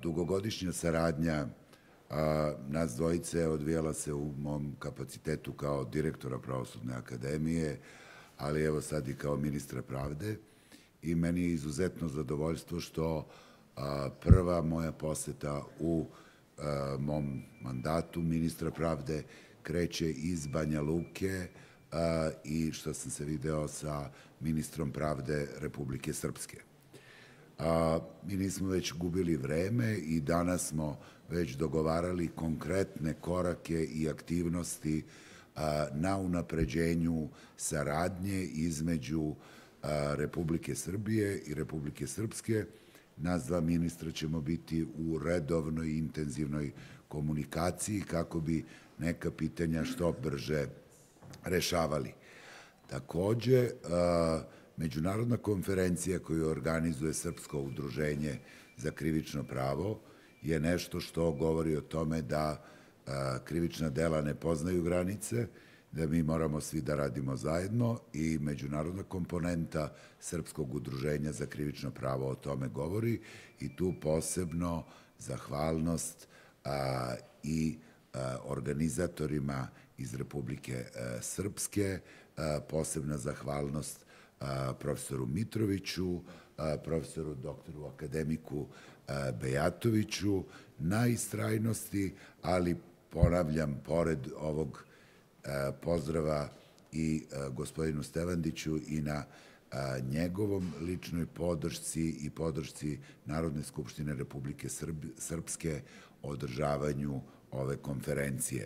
Dugogodišnja saradnja nas dvojice odvijala se u mom kapacitetu kao direktora Pravosudne akademije, ali evo sad i kao ministra pravde. I meni je izuzetno zadovoljstvo što prva moja poseta u mom mandatu ministra pravde kreće iz Banja Luke i što sam se video sa ministrom pravde Republike Srpske. Mi nismo već gubili vreme i danas smo već dogovarali konkretne korake i aktivnosti na unapređenju saradnje između Republike Srbije i Republike Srpske. Nas dva ministra ćemo biti u redovnoj i intenzivnoj komunikaciji kako bi neka pitanja što brže rešavali. Takođe, međunarodna konferencija koju organizuje Srpsko udruženje za krivično pravo je nešto što govori o tome da krivična dela ne poznaju granice, da mi moramo svi da radimo zajedno i međunarodna komponenta Srpskog udruženja za krivično pravo o tome govori i tu posebno zahvalnost i organizatorima iz Republike Srpske, posebna zahvalnost profesoru Mitroviću, profesoru doktoru akademiku Bejatoviću na istrajnosti, ali ponavljam, pored ovog pozdrava i gospodinu Stevandiću i na njegovom ličnoj podršci i podršci Narodne skupštine Republike Srpske održavanju ove konferencije.